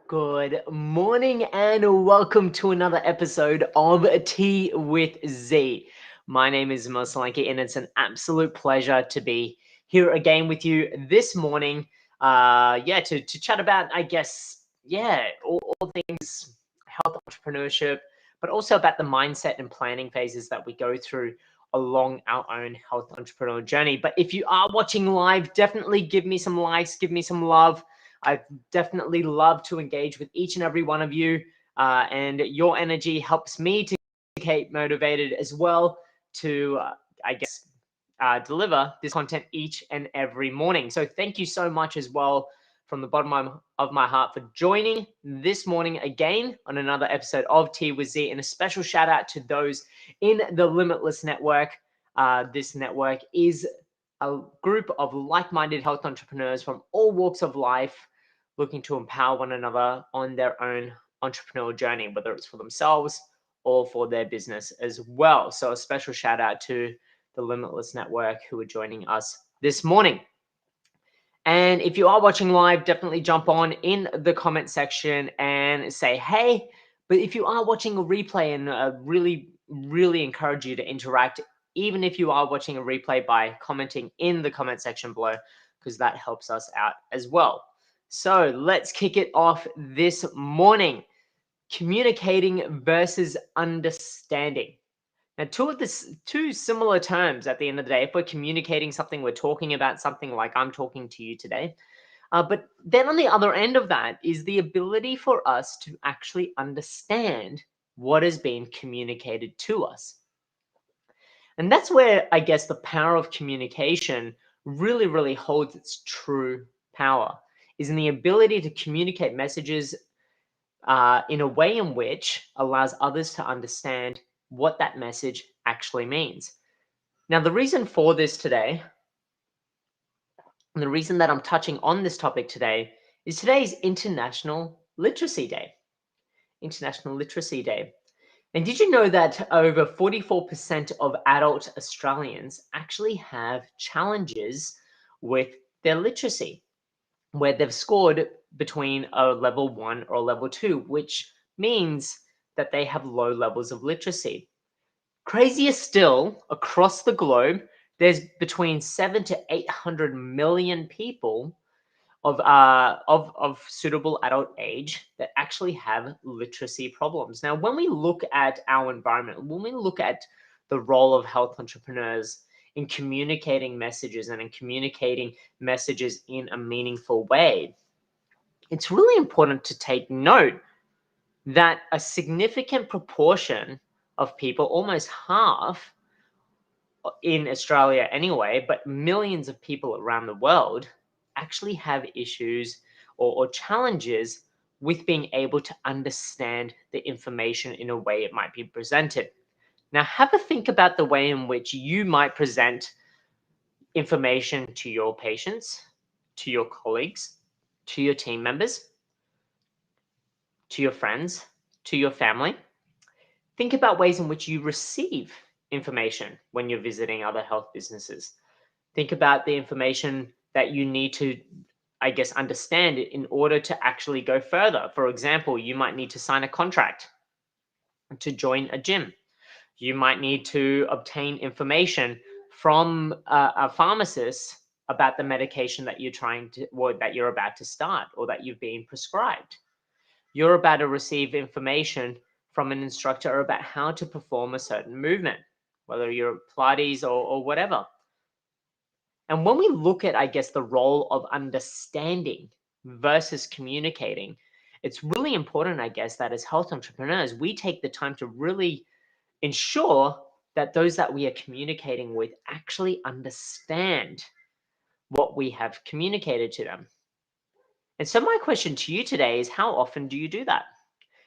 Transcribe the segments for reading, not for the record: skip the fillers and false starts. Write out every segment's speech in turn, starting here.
Good morning and welcome to another episode of Tea with Z. My name is Masalanki and it's an absolute pleasure to be here again with you this morning. To chat about, all things health entrepreneurship, but also about the mindset and planning phases that we go through along our own health entrepreneur journey. But if you are watching live, definitely give me some likes, give me some love. I definitely love to engage with each and every one of you, and your energy helps me to keep motivated as well to, deliver this content each and every morning. So thank you so much as well from the bottom of my heart for joining this morning again on another episode of Tea with Z, and a special shout out to those in the Limitless Network. This network is a group of like-minded health entrepreneurs from all walks of life looking to empower one another on their own entrepreneurial journey, whether it's for themselves or for their business as well. So a special shout out to the Limitless Network who are joining us this morning. And if you are watching live, definitely jump on in the comment section and say, hey. But if you are watching a replay, and really encourage you to interact, even if you are watching a replay, by commenting in the comment section below, because that helps us out as well. So let's kick it off this morning. Communicating versus understanding. Now, two similar terms at the end of the day. If we're communicating something, we're talking about something like I'm talking to you today. But then on the other end of that is the ability for us to actually understand what is being communicated to us. And that's where I guess the power of communication really holds its true power, is in the ability to communicate messages in a way in which allows others to understand what that message actually means. Now, the reason for this today, and the reason that I'm touching on this topic today, is today's International Literacy Day. International Literacy Day. And did you know that over 44% of adult Australians actually have challenges with their literacy, where they've scored between a level 1 or a level 2, which means that they have low levels of literacy. Crazier still, across the globe, there's between 7 to 800 million people of suitable adult age that actually have literacy problems. Now, when we look at our environment, when we look at the role of health entrepreneurs in communicating messages and in communicating messages in a meaningful way, it's really important to take note that a significant proportion of people, almost half in Australia anyway, but millions of people around the world, actually have issues or challenges with being able to understand the information in a way it might be presented. Now, have a think about the way in which you might present information to your patients, to your colleagues, to your team members, to your friends, to your family. Think about ways in which you receive information when you're visiting other health businesses. Think about the information that you need to, understand it in order to actually go further. For example, you might need to sign a contract to join a gym. You might need to obtain information from a pharmacist about the medication that that you're about to start or that you've been prescribed. You're about to receive information from an instructor about how to perform a certain movement, whether you're Pilates or whatever. And when we look at, the role of understanding versus communicating, it's really important, that as health entrepreneurs, we take the time to really ensure that those that we are communicating with actually understand what we have communicated to them. And so my question to you today is, how often do you do that?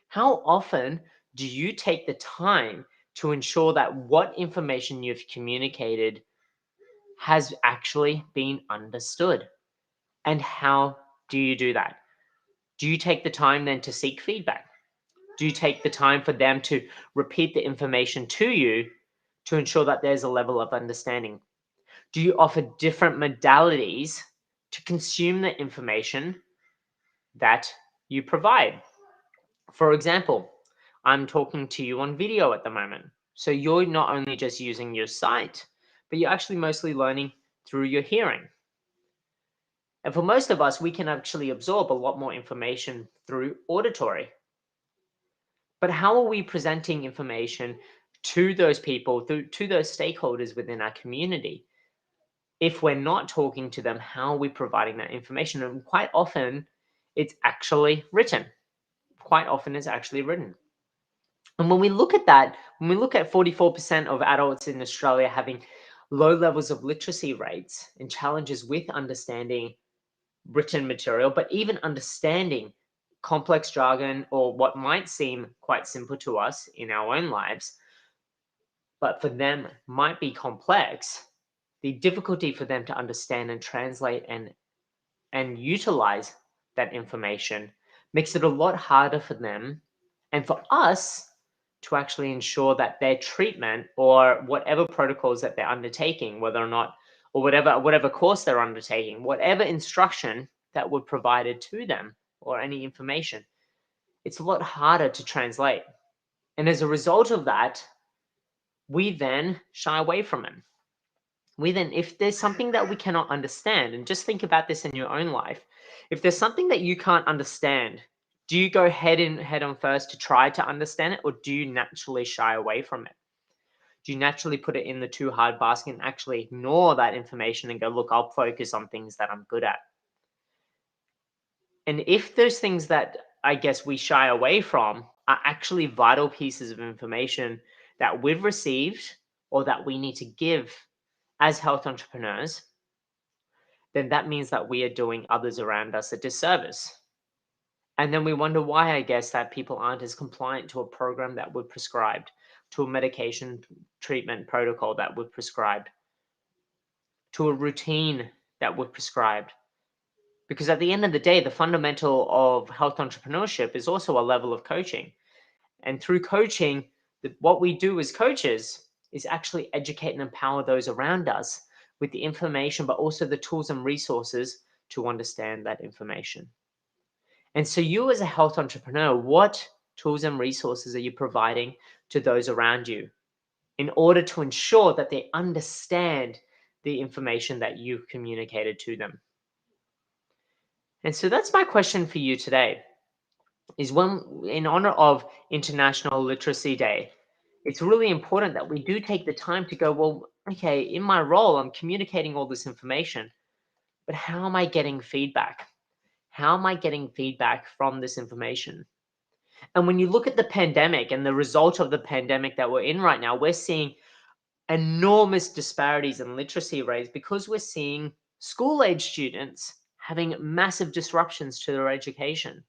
How often do you take the time to ensure that what information you've communicated has actually been understood? And how do you do that? Do you take the time then to seek feedback? Do you take the time for them to repeat the information to you to ensure that there's a level of understanding? Do you offer different modalities to consume the information that you provide. For example, I'm talking to you on video at the moment. So you're not only just using your sight, but you're actually mostly learning through your hearing. And for most of us, we can actually absorb a lot more information through auditory. But how are we presenting information to those people, to those stakeholders within our community? If we're not talking to them, how are we providing that information? And quite often, it's actually written. Quite often, it's actually written. And when we look at that, when we look at 44% of adults in Australia having low levels of literacy rates and challenges with understanding written material, but even understanding complex jargon or what might seem quite simple to us in our own lives, but for them might be complex, the difficulty for them to understand and translate and utilize that information makes it a lot harder for them and for us to actually ensure that their treatment or whatever protocols that they're undertaking, whether or not, or whatever course they're undertaking, whatever instruction that were provided to them or any information, it's a lot harder to translate. And as a result of that, we then shy away from it. We then, if there's something that we cannot understand, and just think about this in your own life, if there's something that you can't understand, do you go head on first to try to understand it, or do you naturally shy away from it? Do you naturally put it in the too hard basket and actually ignore that information and go, look, I'll focus on things that I'm good at? And if those things that I guess we shy away from are actually vital pieces of information that we've received or that we need to give as health entrepreneurs, then that means that we are doing others around us a disservice. And then we wonder why, I guess, that people aren't as compliant to a program that we've prescribed, to a medication treatment protocol that we've prescribed, to a routine that we've prescribed. Because at the end of the day, the fundamental of health entrepreneurship is also a level of coaching. And through coaching, what we do as coaches is actually educate and empower those around us with the information, but also the tools and resources to understand that information. And so, you as a health entrepreneur, what tools and resources are you providing to those around you in order to ensure that they understand the information that you've communicated to them? And so, that's my question for you today. Is when, in honor of International Literacy Day, it's really important that we do take the time to go, well, okay, in my role, I'm communicating all this information, but how am I getting feedback? How am I getting feedback from this information? And when you look at the pandemic and the result of the pandemic that we're in right now, we're seeing enormous disparities in literacy rates because we're seeing school age students having massive disruptions to their education.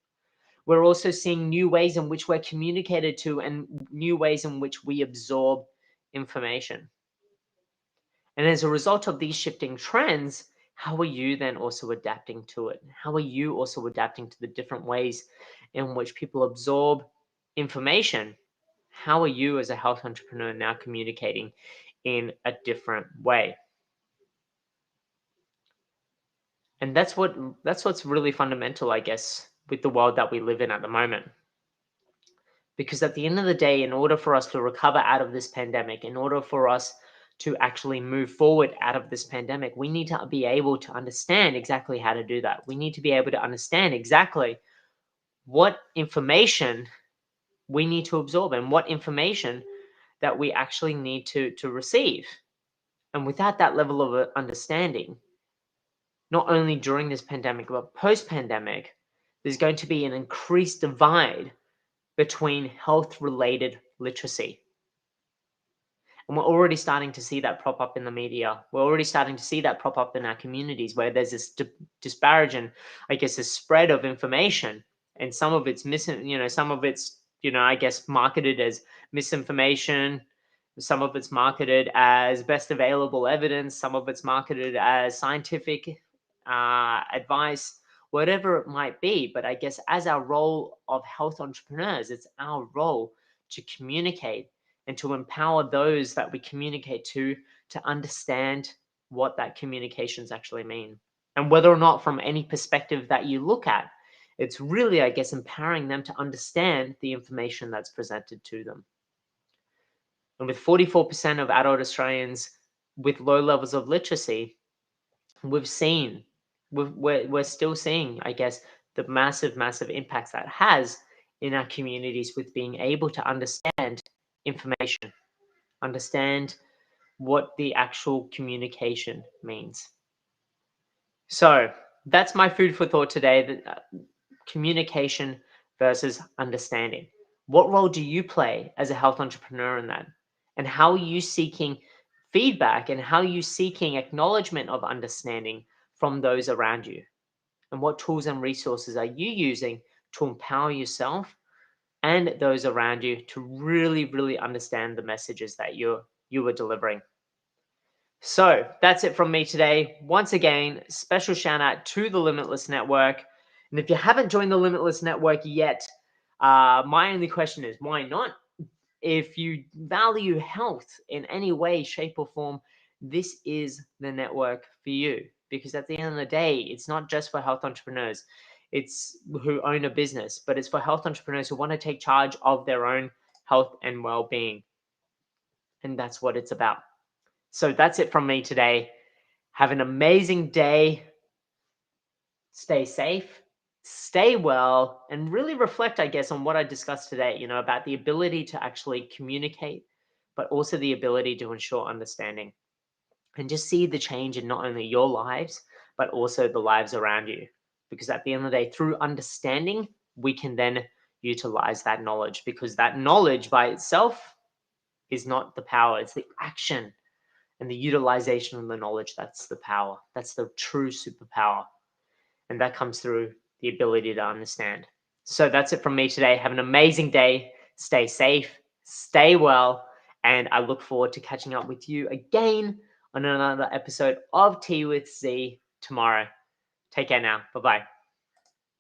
We're also seeing new ways in which we're communicated to and new ways in which we absorb information. And as a result of these shifting trends, how are you then also adapting to it? How are you also adapting to the different ways in which people absorb information? How are you as a health entrepreneur now communicating in a different way? And that's what's really fundamental, I guess, with the world that we live in at the moment. Because at the end of the day, in order for us to recover out of this pandemic, in order for us to actually move forward out of this pandemic, we need to be able to understand exactly how to do that. We need to be able to understand exactly what information we need to absorb and what information that we actually need to receive. And without that level of understanding, not only during this pandemic, but post pandemic, there's going to be an increased divide between health related literacy. And we're already starting to see that prop up in the media. We're already starting to see that prop up in our communities where there's this disparage and, I guess, a spread of information. And some of it's some of it's, I guess, marketed as misinformation. Some of it's marketed as best available evidence. Some of it's marketed as scientific advice, whatever it might be. But I guess as our role of health entrepreneurs, it's our role to communicate and to empower those that we communicate to understand what that communications actually mean. And whether or not from any perspective that you look at, It's really, I guess, empowering them to understand the information that's presented to them. And with 44% of adult Australians with low levels of literacy, we're still seeing, I guess, the massive impacts that has in our communities with being able to understand information, understand what the actual communication means. So that's my food for thought today, communication versus understanding. What role do you play as a health entrepreneur in that? And how are you seeking feedback and how are you seeking acknowledgement of understanding from those around you? And what tools and resources are you using to empower yourself and those around you to really understand the messages that you are delivering? So that's it from me today. Once again, special shout out to the Limitless Network. And if you haven't joined the Limitless Network yet, my only question is why not? If you value health in any way, shape, or form, this is the network for you. Because at the end of the day, it's not just for health entrepreneurs. It's who own a business, but it's for health entrepreneurs who want to take charge of their own health and well-being. And that's what it's about. So that's it from me today. Have an amazing day. Stay safe, stay well, and really reflect, I guess, on what I discussed today, about the ability to actually communicate, but also the ability to ensure understanding and just see the change in not only your lives, but also the lives around you. Because at the end of the day, through understanding, we can then utilize that knowledge because that knowledge by itself is not the power, it's the action and the utilization of the knowledge that's the power. That's the true superpower. And that comes through the ability to understand. So that's it from me today. Have an amazing day. Stay safe, stay well, and I look forward to catching up with you again on another episode of Tea with Z tomorrow. Take care now. Bye bye.